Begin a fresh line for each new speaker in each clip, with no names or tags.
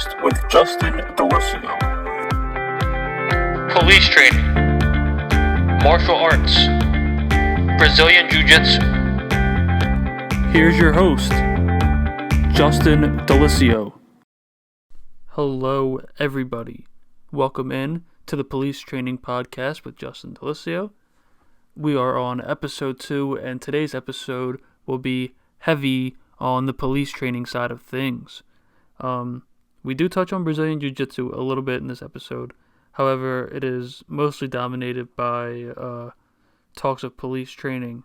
Podcast with Justin Delisio.
Police training, martial arts, Brazilian Jiu-Jitsu.
Here's your host, Justin Delisio.
Hello, everybody. Welcome in to the Police Training Podcast with Justin Delisio. We are on episode 2, and today's episode will be heavy on the police training side of things. We do touch on Brazilian Jiu-Jitsu a little bit in this episode. However, it is mostly dominated by talks of police training.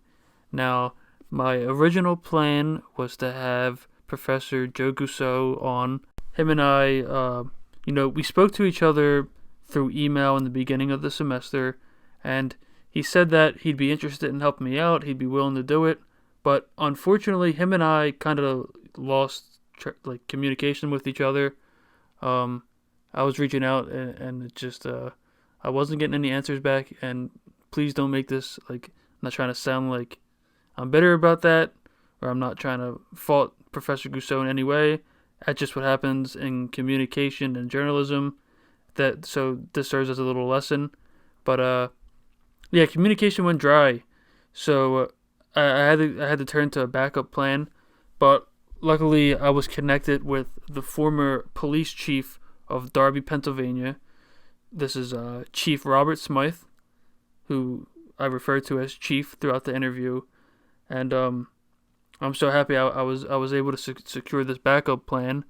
Now, my original plan was to have Professor Joe Gousseau on. Him and I, we spoke to each other through email in the beginning of the semester, and he said that he'd be interested in helping me out, he'd be willing to do it, but unfortunately, him and I kind of lost communication with each other. I was reaching out, and it just, I wasn't getting any answers back, and please don't make this, I'm not trying to sound like I'm bitter about that, or I'm not trying to fault Professor Gousseau in any way. That's just what happens in communication and journalism. So this serves as a little lesson. But communication went dry. So I had to turn to a backup plan. But luckily, I was connected with the former police chief of Darby, Pennsylvania. This is Chief Robert Smythe, who I referred to as Chief throughout the interview. And I'm so happy I was able to secure this backup plan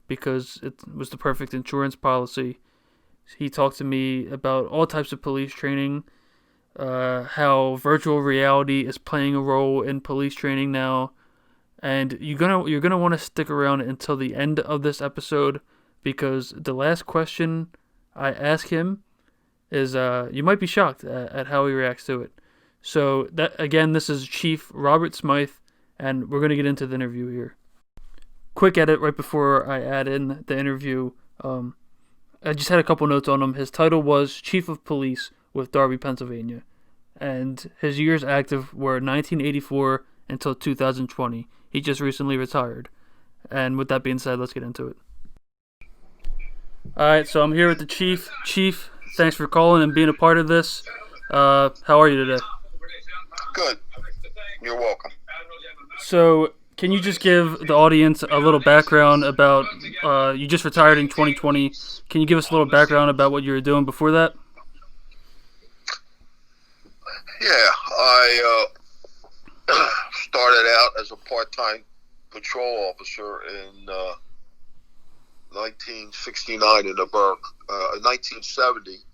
because it was the perfect insurance policy. He talked to me about all types of police training, how virtual reality is playing a role in police training now, and you're gonna want to stick around until the end of this episode because the last question I ask him is you might be shocked at how he reacts to it. So that again, this is Chief Robert Smythe, and we're gonna get into the interview here. Quick edit right before I add in the interview. I just had a couple notes on him. His title was Chief of Police with Darby, Pennsylvania, and his years active were 1984 until 2020. He just recently retired. And with that being said, let's get into it. All right, so I'm here with the Chief. Chief, thanks for calling and being a part of this. How are you today?
Good. You're welcome.
So, can you just give the audience a little background about, you just retired in 2020. Can you give us a little background about what you were doing before that?
Yeah, I started out as a part-time patrol officer in 1969 in the borough, 1970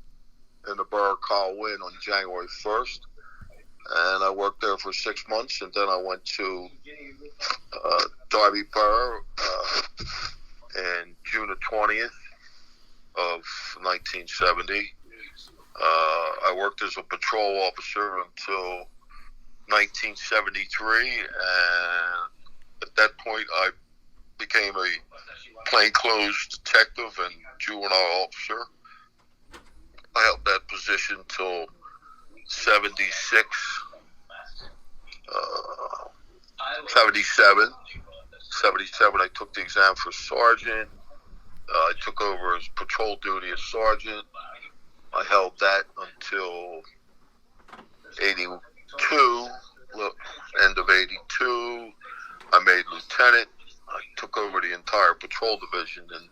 in the borough of Colwyn on January 1st. And I worked there for 6 months, and then I went to Darby Borough in June the 20th of 1970. I worked as a patrol officer until 1973, and at that point I became a plainclothes detective and juvenile officer. I held that position till 77. I took the exam for sergeant. I took over as patrol duty as sergeant. I held that until 82, end of 82. I made lieutenant. I took over the entire patrol division in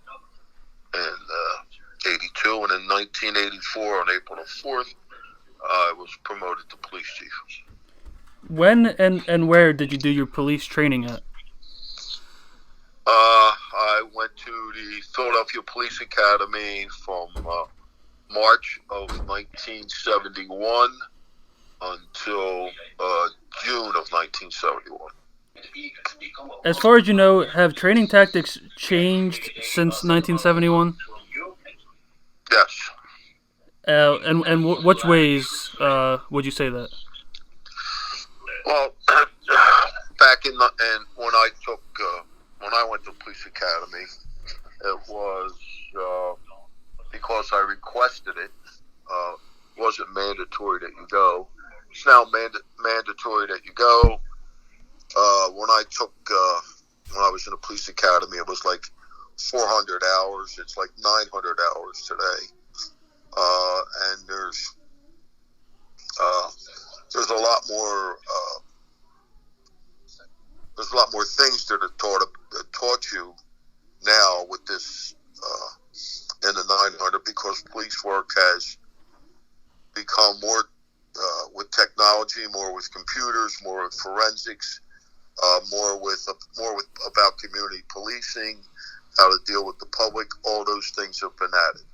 82, and in 1984, on April the 4th, I was promoted to police chief.
When and where did you do your police training at?
I went to the Philadelphia Police Academy from March of 1971 until June of 1971.
As far as you know, have training tactics changed since 1971?
Yes.
And which ways would you say that?
Well, back in when I went to police academy, it was because I requested it. Wasn't mandatory that you go. It's now mandatory that you go. When I was in the police academy, it was like 400 hours. It's like 900 hours today. And there's a lot more things that are taught you now with this in the 900, because police work has become more with technology, more with computers, more with forensics, more with about community policing, how to deal with the public. All those things have been added.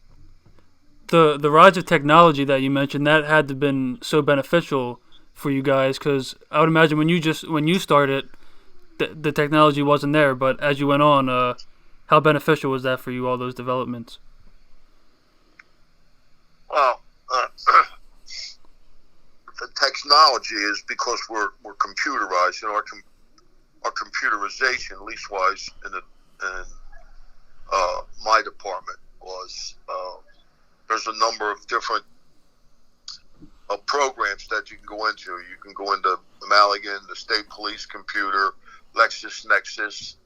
The rise of technology that you mentioned, that had to have been so beneficial for you guys, because I would imagine when you started, the technology wasn't there, but as you went on, how beneficial was that for you, all those developments?
Well, the technology is because we're computerized, and our computerization, leastwise in my department, was there's a number of different programs that you can go into. You can go into Maligan, the state police computer, LexisNexis.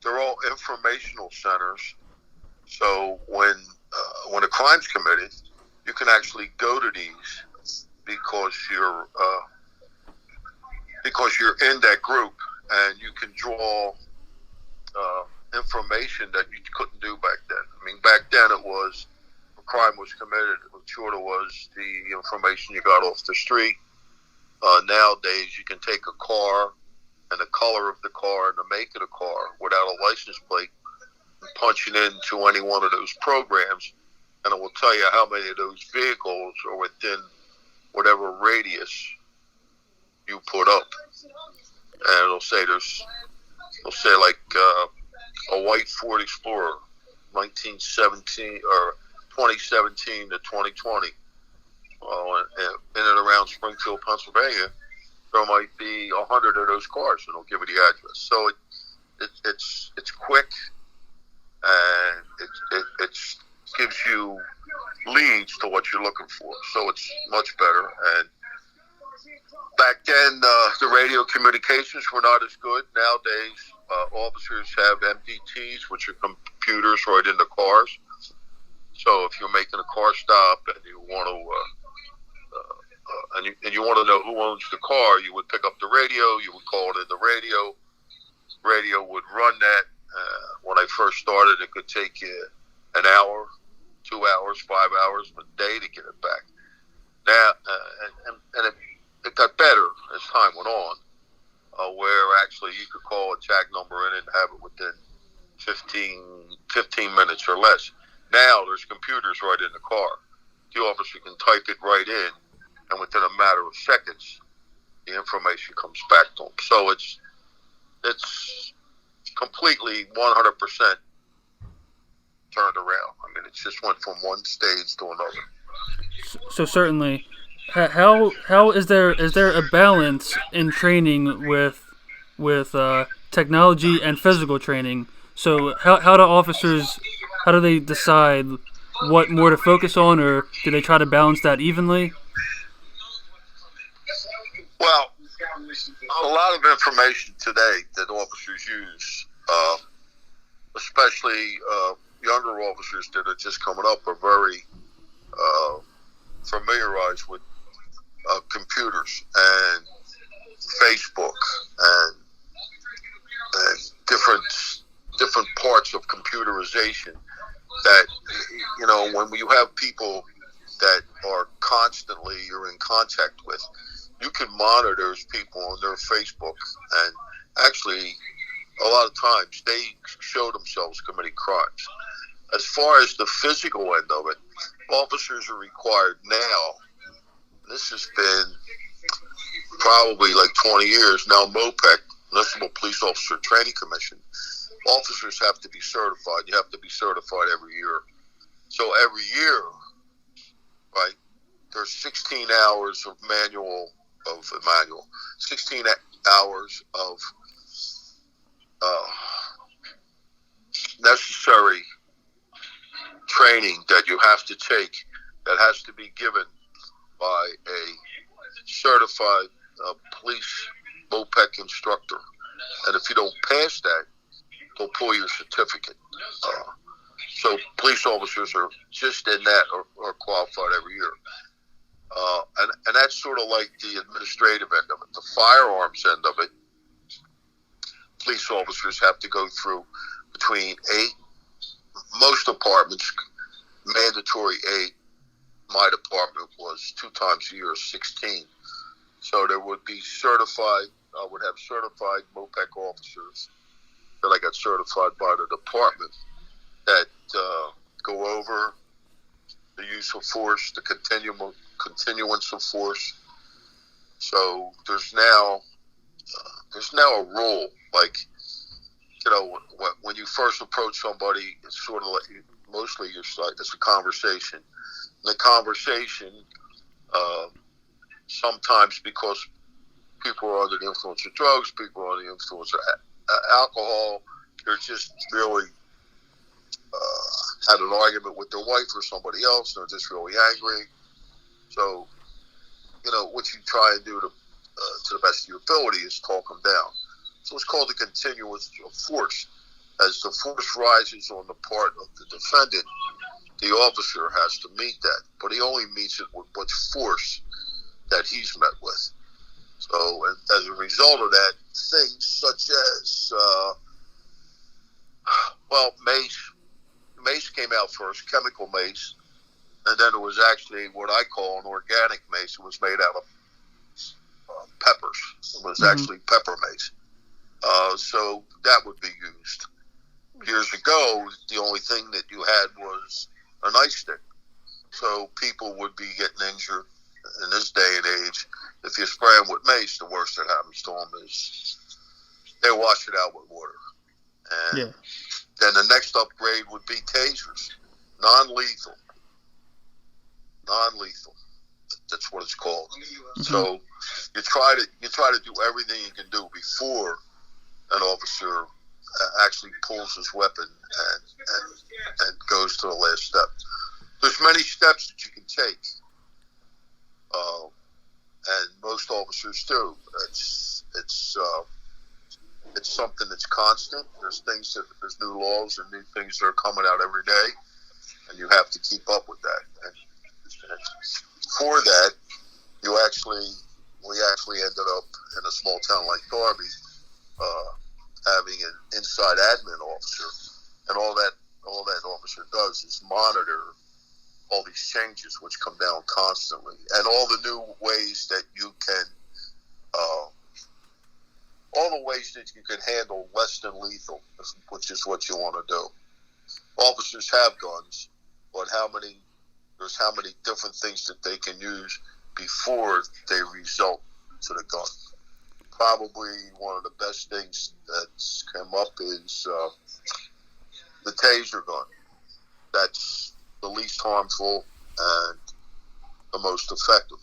They're all informational centers. So when a crime's committed, you can actually go to these because you're in that group, and you can draw information that you couldn't do back then. I mean, back then it was a crime was committed. It sort of was the information you got off the street. Nowadays, you can take a car and the color of the car and the make of the car without a license plate, and punch it into any one of those programs, and it will tell you how many of those vehicles are within whatever radius you put up. And it'll say like a white Ford Explorer, 1917 or 2017 to 2020. Well, in and around Springfield, Pennsylvania, there might be 100 of those cars, and it'll give you the address. So it's quick, and it gives you leads to what you're looking for. So it's much better. And back then, the radio communications were not as good. Nowadays, officers have MDTs, which are computers right in the cars. So if you're making a car stop and you want to and you want to know who owns the car, you would pick up the radio, you would call it in the radio. Radio would run that. When I first started, it could take you an hour, 2 hours, 5 hours, a day to get it back. Now, and it got better as time went on, where actually you could call a tag number in and have it within 15 minutes or less. Now there's computers right in the car. The officer can type it right in, and within a matter of seconds, the information comes back to him. So it's completely 100% turned around. I mean, it just went from one stage to another.
So certainly, how is there a balance in training with technology and physical training? So how do they decide what more to focus on, or do they try to balance that evenly?
Well, a lot of information today that officers use, especially younger officers that are just coming up, are very familiarized with computers and Facebook and different parts of computerization. That, when you have people that are constantly you're in contact with, you can monitor those people on their Facebook, and actually a lot of times they show themselves committing crimes. As far as the physical end of it, officers are required now, this has been probably like 20 years now, MOPEC, Municipal Police Officer Training Commission, officers have to be certified. You have to be certified every year. So every year, right, there's 16 hours of 16 hours of necessary training that you have to take, that has to be given by a certified police MOPEC instructor. And if you don't pass that, they'll pull your certificate. So police officers are just in that are qualified every year. And that's sort of like the administrative end of it. The firearms end of it, police officers have to go through between 8, most departments, mandatory 8. My department was 2 times a year, 16. So there would be I would have certified MOPEC officers that I got certified by the department that go over the use of force, the continuance of force. So there's now a rule, like, when you first approach somebody, it's sort of like, mostly it's a conversation. And the conversation, sometimes because people are under the influence of drugs, people are under the influence of alcohol, they're just really had an argument with their wife or somebody else, and they're just really angry. So, what you try and do to the best of your ability is talk them down. So it's called the continuance of force. As the force rises on the part of the defendant, the officer has to meet that, but he only meets it with what force that he's met with. So as a result of that, things such as, mace came out first, chemical mace, and then it was actually what I call an organic mace. It was made out of peppers. It was actually pepper mace. So that would be used. Years ago, the only thing that you had was a nightstick. So people would be getting injured in this day and age. If you spray them with mace, the worst that happens to them is they wash it out with water. And then the next upgrade would be tasers, non-lethal. That's what it's called. So you try to do everything you can do before an officer actually pulls his weapon and goes to the last step. There's many steps that you can take, and most officers do. It's something that's constant. There's new laws and new things that are coming out every day, and you have to keep up with that. And for that, we actually ended up in a small town like Darby, having an inside admin officer, and all that officer does is monitor all these changes which come down constantly, and all the new ways that you can, handle less than lethal, which is what you want to do. Officers have guns, but there's how many different things that they can use before they result to the gun. Probably one of the best things that's come up is the taser gun. That's the least harmful and the most effective.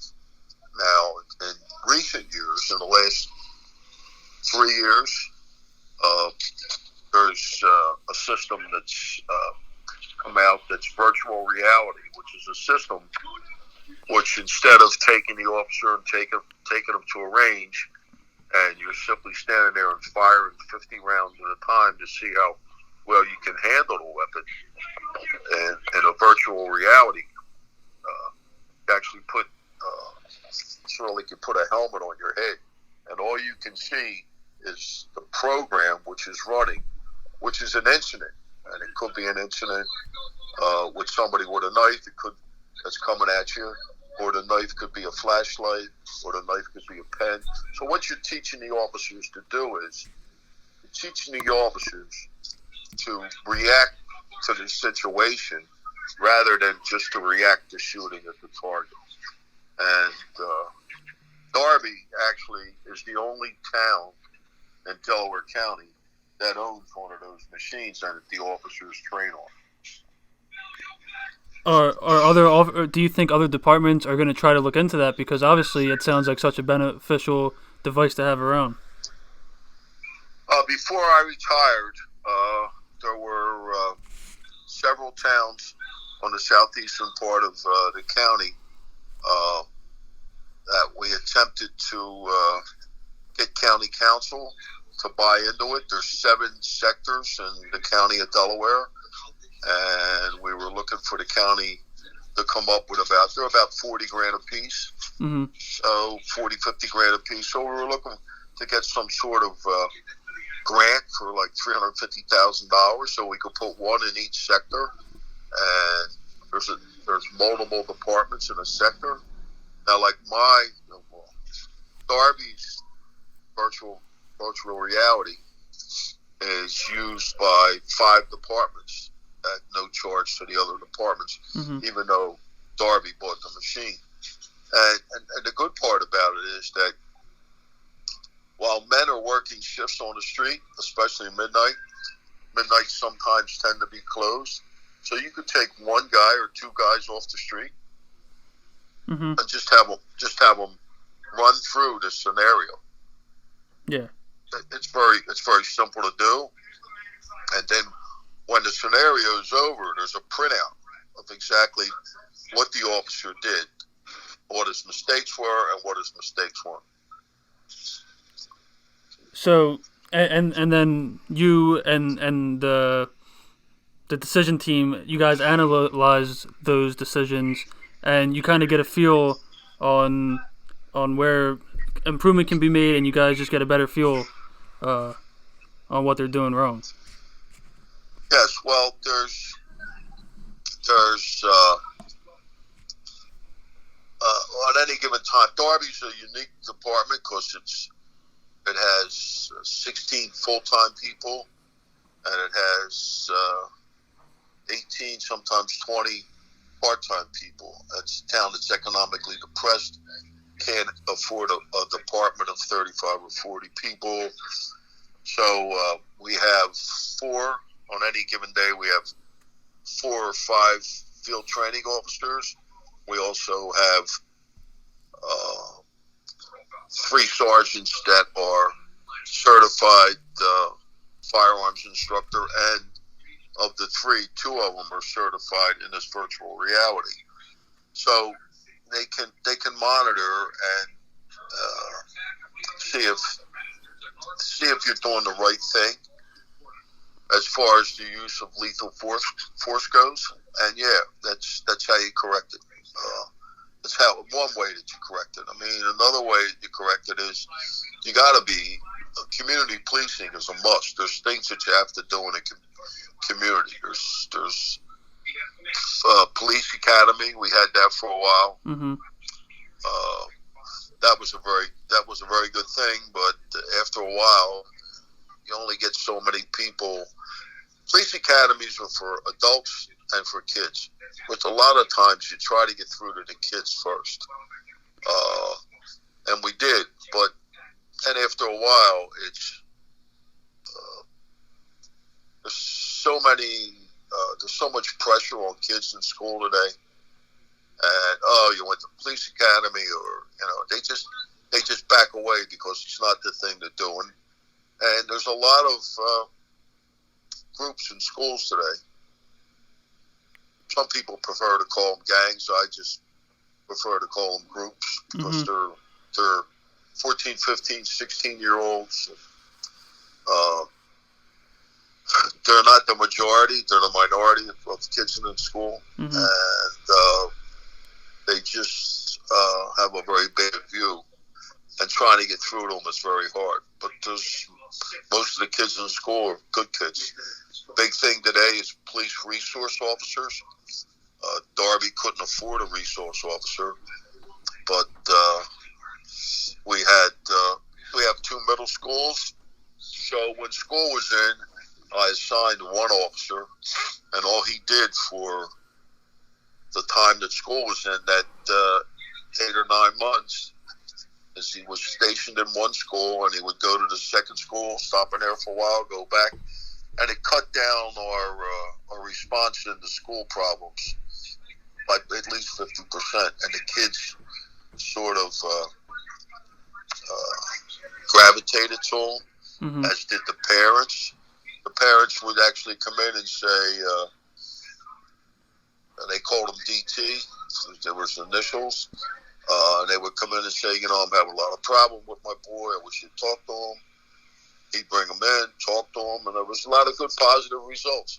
Now, in recent years, in the last 3 years, there's a system that's come out that's virtual reality, which is a system which, instead of taking the officer and taking him to a range, and you're simply standing there and firing 50 rounds at a time to see how well you can handle the weapon, and in a virtual reality, you actually put a helmet on your head, and all you can see is the program which is running, which is an incident, and it could be an incident with somebody with a knife that's coming at you, or the knife could be a flashlight, or the knife could be a pen. So what you're teaching the officers to do is you're teaching the officers to react to the situation rather than just to react to shooting at the target. And Darby actually is the only town in Delaware County that owns one of those machines that the officers train on.
Do you think other departments are going to try to look into that? Because obviously it sounds like such a beneficial device to have around.
Before I retired, there were several towns on the southeastern part of the county that we attempted to get county council to buy into it. There's 7 sectors in the county of Delaware, and we were looking for the county to come up with they're about 40 grand a piece.
Mm-hmm.
So 40, 50 grand a piece. So we were looking to get some sort of grant for like $350,000 so we could put one in each sector. And there's multiple departments in a sector. Now, like Darby's virtual reality is used by 5 departments at no charge to the other departments, even though Darby bought the machine. And the good part about it is that while men are working shifts on the street, especially midnight sometimes tend to be closed. So you could take one guy or 2 guys off the street and just have them run through this scenario.
Yeah,
it's very simple to do. And then when the scenario is over, there's a printout of exactly what the officer did, what his mistakes were, and what his mistakes weren't.
So, and then you and the decision team, you guys analyze those decisions, and you kind of get a feel on where improvement can be made, and you guys just get a better feel on what they're doing wrong.
Yes, well, there's on any given time, Darby's a unique department because it has 16 full-time people, and it has 18, sometimes 20 part-time people. It's a town that's economically depressed, can't afford a department of 35 or 40 people. So we have 4 on any given day. We have 4 or 5 field training officers. We also have 3 sergeants that are certified firearms instructor, and of the 3, 2 of them are certified in this virtual reality. So they can monitor and see if you're doing the right thing as far as the use of lethal force goes. And yeah, that's how you correct it. That's one way that you correct it. I mean, another way that you correct it is you got to be community policing is a must. There's things that you have to do in a community. There's police academy. We had that for a while.
Mm-hmm.
That was a very good thing. But after a while, you only get so many people. Police academies are for adults and for kids. But a lot of times you try to get through to the kids first. And we did. And after a while, there's so much pressure on kids in school today. And, you went to police academy, or, they just back away because it's not the thing they're doing. And there's a lot of groups in schools today. Some people prefer to call them gangs. I just prefer to call them groups because they're 14, 15, 16-year-olds. They're not the majority. They're the minority of kids in school. Mm-hmm. And they just have a very bad view. And trying to get through to them is very hard. But most of the kids in school are good kids. Big thing today is police resource officers. Darby couldn't afford a resource officer, but we have 2 middle schools. So when school was in, I assigned 1 officer, and all he did for the time that school was in, that 8 or 9 months, is he was stationed in one school, and he would go to the second school, stop in there for a while, go back, and it cut down our response in the school problems by at least 50%. And the kids sort of gravitated to him, as did the parents. The parents would actually come in and say, and they called him DT, there was initials, and they would come in and say, I'm having a lot of problem with my boy, I wish you'd talk to him. he'd bring them in, talk to them, and there was a lot of good positive results.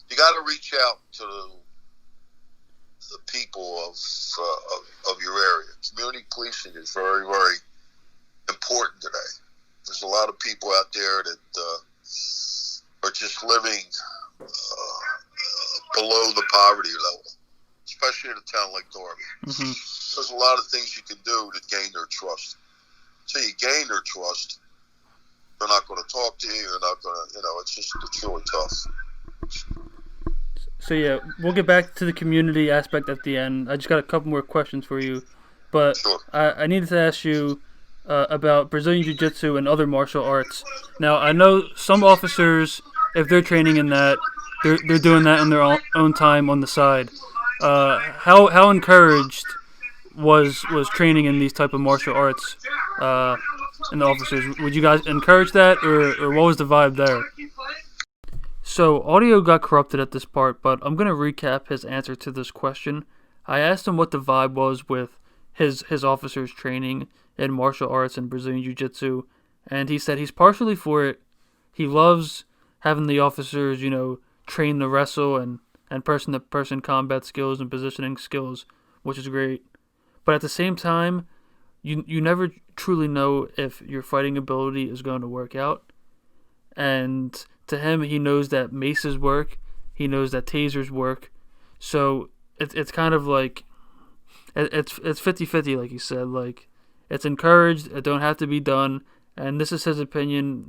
You got to reach out to the people of your area. Community policing is very, very important today. There's a lot of people out there that are just living below the poverty level, especially in a town like Darby.
Mm-hmm.
There's a lot of things you can do to gain their trust. So you gain their trust, they're not going to talk to you. They're not going to, it's really tough.
So yeah, we'll get back to the community aspect at the end. I just got a couple more questions for you, but
Sure.
I needed to ask you about Brazilian Jiu-Jitsu and other martial arts. Now, I know some officers, if they're training in that, they're doing that in their own time on the side. How encouraged was training in these type of martial arts in the officers? Would you guys encourage that, or what was the vibe there? So, audio got corrupted at this part, but I'm going to recap his answer to this question. I asked him what the vibe was with his officers training in martial arts and Brazilian Jiu-Jitsu, and he said he's partially for it. He loves having the officers, train the wrestle and person-to-person combat skills and positioning skills, which is great. But at the same time, you never truly know if your fighting ability is going to work out. And to him, he knows that maces work. He knows that tasers work. So it's kind of like it's 50-50, like he said. Like, it's encouraged. It don't have to be done. And this is his opinion,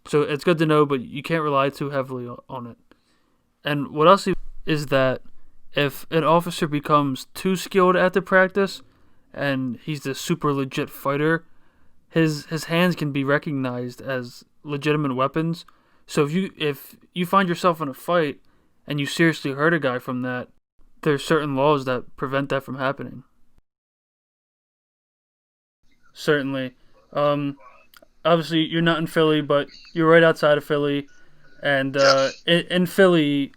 so it's good to know, but you can't rely too heavily on it. And what else is that if an officer becomes too skilled at the practice and he's the super legit fighter, his hands can be recognized as legitimate weapons. So if you find yourself in a fight and you seriously hurt a guy from that, there's certain laws that prevent that from happening. Certainly. Obviously, you're not in Philly, but you're right outside of Philly. And in Philly,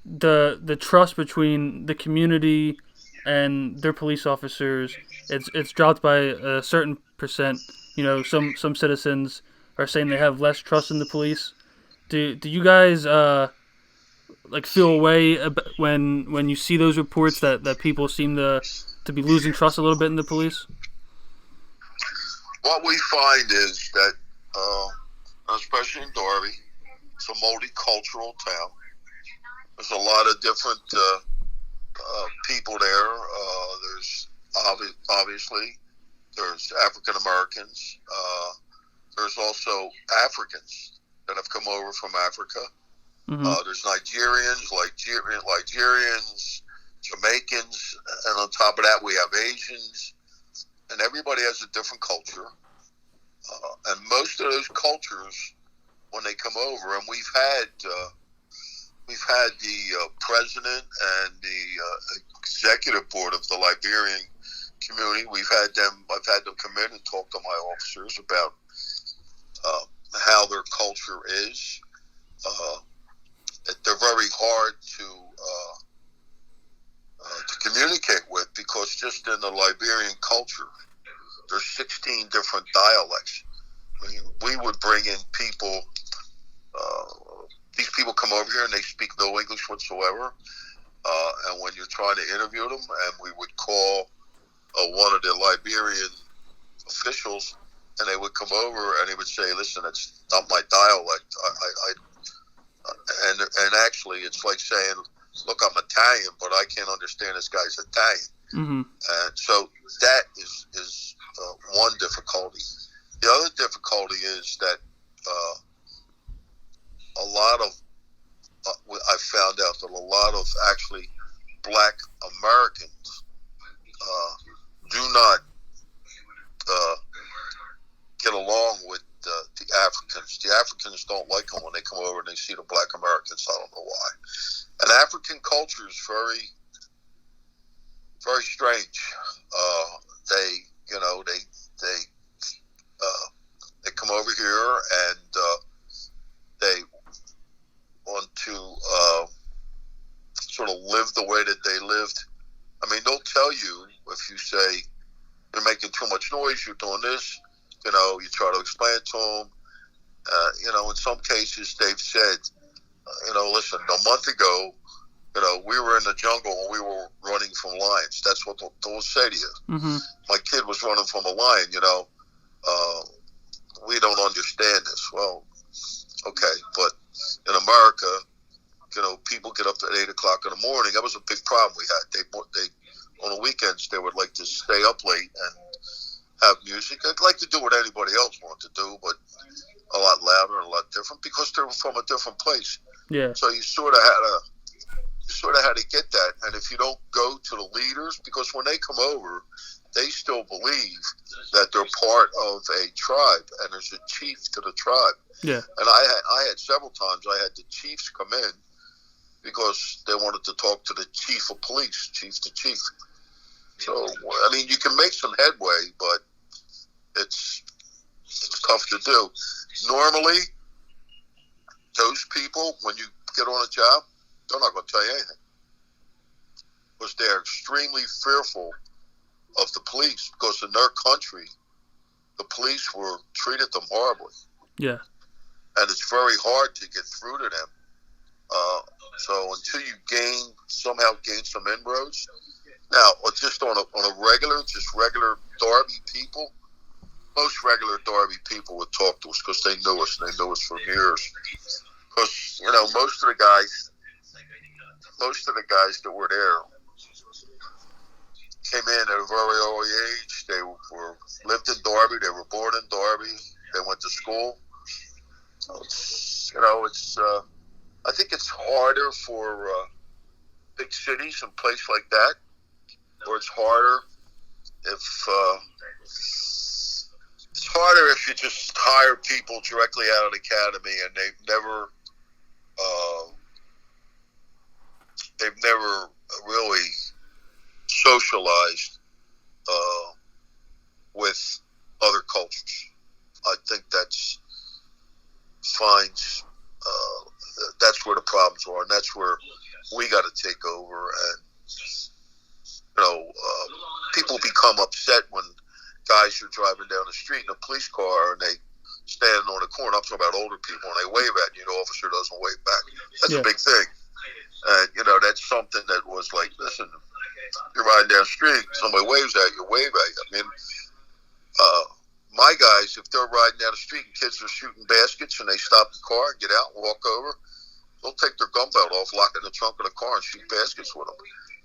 the trust between the community and their police officers, it's dropped by a certain percent. Some citizens are saying they have less trust in the police. Do you guys feel a way when you see those reports that people seem to be losing trust a little bit in the police?
What we find is that, especially in Darby, it's a multicultural town. There's a lot of different people there. There's obviously there's African Americans. There's also Africans that have come over from Africa.
Mm-hmm.
There's Nigerians, Jamaicans, and on top of that we have Asians. And everybody has a different culture. And most of those cultures, when they come over, and we've had the president and the executive board of the Liberian community. I've had them come in and talk to my officers about how their culture is. They're very hard to communicate with, because just in the Liberian culture, there's 16 different dialects. I mean, we would bring in people. These people come over here and they speak no English whatsoever. And when you're trying to interview them, and we would call one of the Liberian officials, and they would come over and he would say, "Listen, it's not my dialect. And actually, it's like saying, look, I'm Italian, but I can't understand this guy's Italian."
Mm-hmm.
And so that is one difficulty. The other difficulty is that a lot of I found out that a lot of actually Black Americans do not get along with the Africans. The Africans don't like them when they come over and they see the Black Americans. I don't know why. And African culture is very, very strange. They come over here and they want to sort of live the way that they lived. I mean, they'll tell you if you say you're making too much noise, you're doing this, You try to explain it to them. In some cases they've said, listen, a month ago, we were in the jungle and we were running from lions. That's what they'll say to you.
Mm-hmm.
My kid was running from a lion, we don't understand this. Well, okay, but in America, people get up at 8 o'clock in the morning. That was a big problem we had. They on the weekends, they would like to stay up late and have music. I'd like to do what anybody else wanted to do, but a lot louder and a lot different because they're from a different place.
Yeah.
So you sort of had to get that. And if you don't go to the leaders, because when they come over, they still believe that they're part of a tribe and there's a chief to the tribe.
Yeah.
And I had several times I had the chiefs come in because they wanted to talk to the chief of police, chief to chief. So, you can make some headway, but it's tough to do. Normally, those people, when you get on a job, they're not going to tell you anything. Because they're extremely fearful of the police. Because in their country, the police treated them horribly.
Yeah.
And it's very hard to get through to them. So until you somehow gain some inroads. Now, just on a regular Derby people, most regular Derby people would talk to us because they knew us, and they knew us for years. Because, most of the guys that were there came in at a very early age. They lived in Derby. They were born in Derby. They went to school. I think it's harder for big cities and places like that, or it's harder if you just hire people directly out of the academy and they've never really socialized with other cultures. I think that's where the problems are, and that's where we got to take over. And people become upset when guys are driving down the street in a police car and they standing on the corner. I'm talking about older people, and they wave at you. The officer doesn't wave back. That's a big thing. And that's something that was like, listen, you're riding down the street, somebody waves at you, wave at you. My guys, if they're riding down the street and kids are shooting baskets and they stop the car and get out and walk over, they'll take their gun belt off, lock it in the trunk of the car, and shoot baskets with them.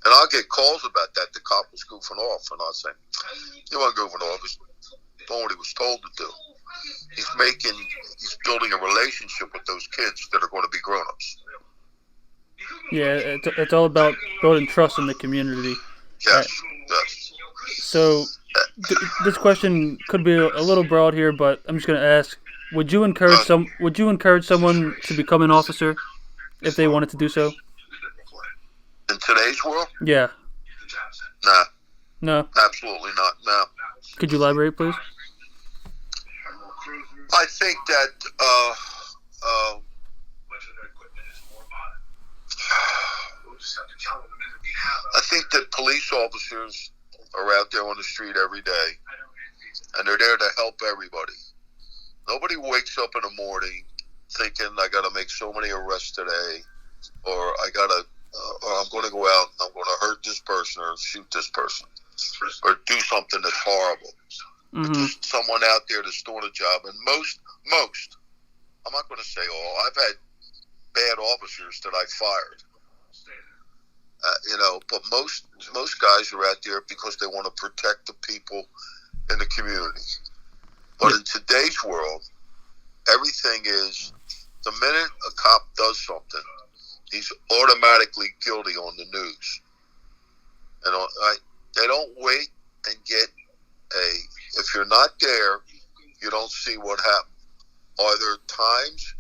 And I'll get calls about that. The cop was goofing off, and I'll say, he wasn't goofing off. He's doing what he was told to do. He's building a relationship with those kids that are going to be grown-ups.
Yeah, it's all about building trust in the community.
Yes.
So, this question could be a little broad here, but I'm just going to ask: Would you encourage someone to become an officer if they wanted to do so?
In today's world?
Yeah.
Nah.
No.
Absolutely not. No.
Could you elaborate, please?
I think that police officers are out there on the street every day, and they're there to help everybody. Nobody wakes up in the morning thinking, I got to make so many arrests today, or or I'm going to go out and I'm going to hurt this person or shoot this person, or do something that's horrible.
Mm-hmm.
Just someone out there that's doing a job. And most, I'm not going to say all, I've had bad officers that I fired. But most guys are out there because they want to protect the people in the community. But in today's world, everything is, the minute a cop does something, he's automatically guilty on the news. And they don't wait and get if you're not there, you don't see what happened. Are there times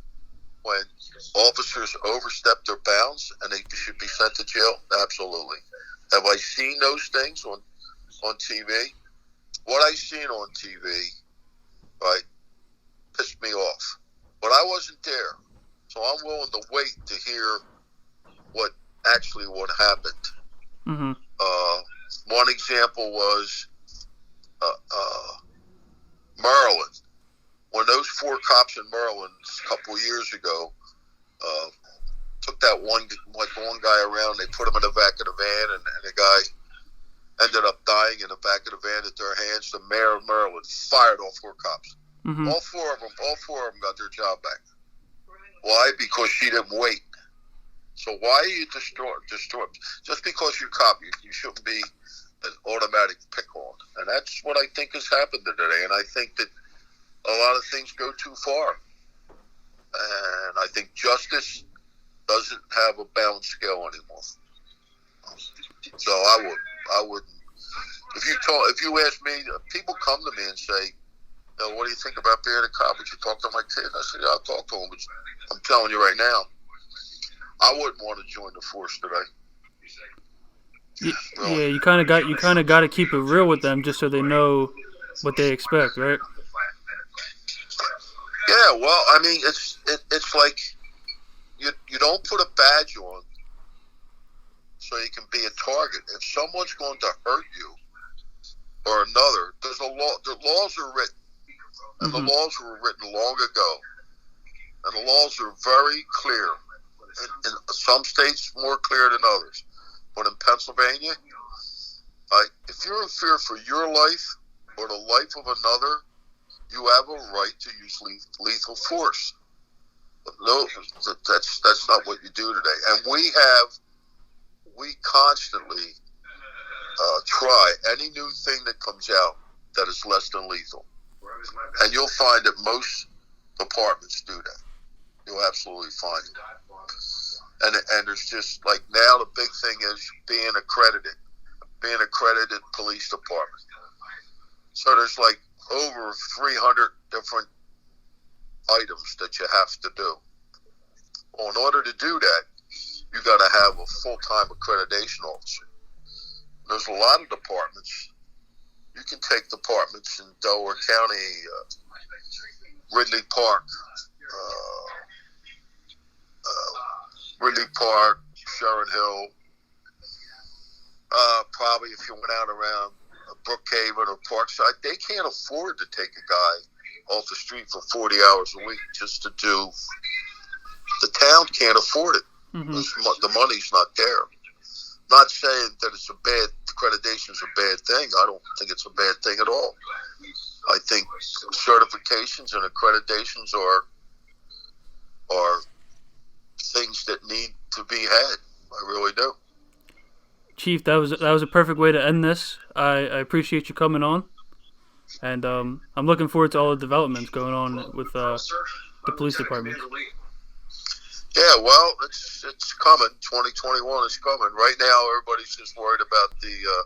when officers overstep their bounds and they should be sent to jail? Absolutely. Have I seen those things on TV? What I seen on TV, right, pissed me off. But I wasn't there. So I'm willing to wait to hear what happened.
Mm-hmm.
One example was Maryland. When those 4 cops in Maryland a couple of years ago took that one guy around, they put him in the back of the van, and the guy ended up dying in the back of the van at their hands. The mayor of Maryland fired all 4 cops.
Mm-hmm.
All four of them got their job back. Why? Because she didn't wait. So why are you destroy? Just because you're a cop, you shouldn't be an automatic pick on. And that's what I think has happened today. And I think that a lot of things go too far. And I think justice doesn't have a balanced scale anymore. So I wouldn't. If you ask me, people come to me and say, what do you think about being a cop? Would you talk to my kid? I said, yeah, I'll talk to him. But I'm telling you right now, I wouldn't want to join the force today.
Yeah, you kind of got to keep it real with them just so they know what they expect, right?
Yeah, well, I mean, it's like you don't put a badge on so you can be a target. If someone's going to hurt you or another, there's a law. The laws are written, and the laws were written long ago, and the laws are very clear. In some states, more clear than others. But in Pennsylvania, if you're in fear for your life or the life of another, you have a right to use lethal force. But no, that's not what you do today. And we constantly try any new thing that comes out that is less than lethal. And you'll find that most departments do that. You'll absolutely find it. And there's just, like, now the big thing is being accredited police department. So there's like over 300 different items that you have to do. Well, in order to do that, you got to have a full-time accreditation officer. There's a lot of departments. You can take departments in Delaware County, Ridley Park, Sharon Hill. Probably if you went out around Brookhaven or Parkside, they can't afford to take a guy off the street for 40 hours a week just to do. The town can't afford it. Mm-hmm. The money's not there. Not saying that accreditation's a bad thing. I don't think it's a bad thing at all. I think certifications and accreditations are things that need to be had. I really do.
Chief, that was a perfect way to end this. I appreciate you coming on, and I'm looking forward to all the developments going on with the police department.
Yeah, well, it's coming. 2021 is coming. Right now, everybody's just worried about the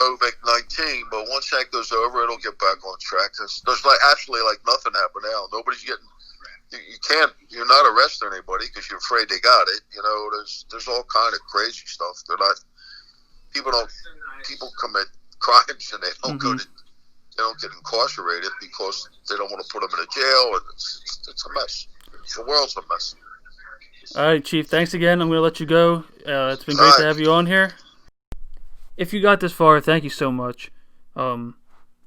COVID-19, but once that goes over, it'll get back on track. There's actually nothing happened now. Nobody's getting. You're not arresting anybody because you're afraid they got it. There's all kind of crazy stuff. People commit crimes and they don't they don't get incarcerated because they don't want to put them in a jail, and it's a mess. The world's a mess.
All right, Chief. Thanks again. I'm going to let you go. It's been great to have you on here. If you got this far, thank you so much.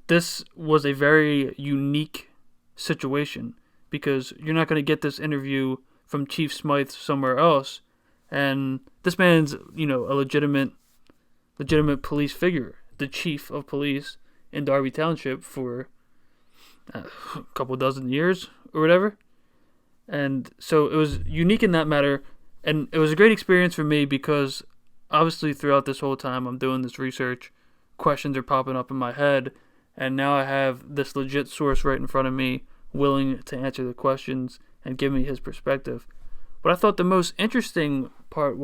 This was a very unique situation, because you're not going to get this interview from Chief Smythe somewhere else. And this man's, a legitimate police figure, the chief of police in Darby Township for a couple dozen years or whatever. And so it was unique in that matter. And it was a great experience for me because obviously throughout this whole time I'm doing this research, questions are popping up in my head. And now I have this legit source right in front of me, willing to answer the questions and give me his perspective. What I thought the most interesting part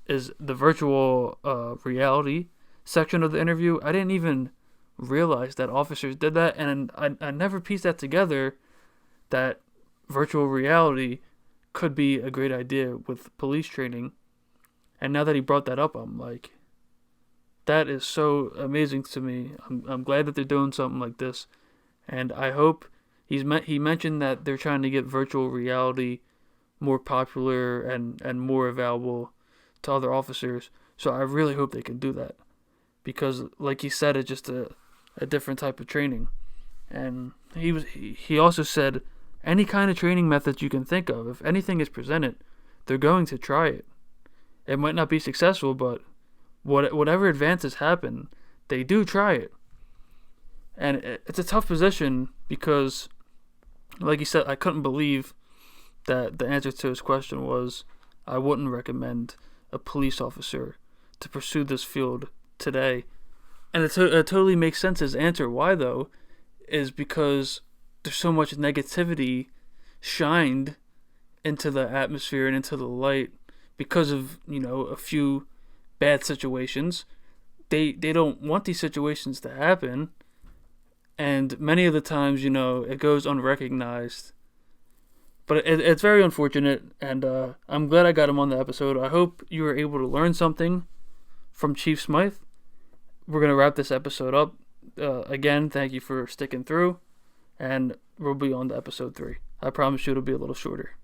is the virtual reality section of the interview. I didn't even realize that officers did that, and I never pieced that together, that virtual reality could be a great idea with police training. And now that he brought that up, I'm like, that is so amazing to me. I'm glad that they're doing something like this, and I hope he mentioned that they're trying to get virtual reality more popular and more available to other officers. So I really hope they can do that, because like he said, it's just a a different type of training. And he also said any kind of training methods you can think of, if anything is presented, they're going to try it. It might not be successful, but whatever advances happen, they do try it. And it's a tough position because, like you said, I couldn't believe that the answer to his question was, I wouldn't recommend a police officer to pursue this field today. And it totally makes sense, his answer. Why, though, is because there's so much negativity shined into the atmosphere and into the light because of, a few bad situations. They don't want these situations to happen. And many of the times, it goes unrecognized. But it's very unfortunate, and I'm glad I got him on the episode. I hope you were able to learn something from Chief Smythe. We're going to wrap this episode up. Again, thank you for sticking through, and we'll be on to episode 3. I promise you it'll be a little shorter.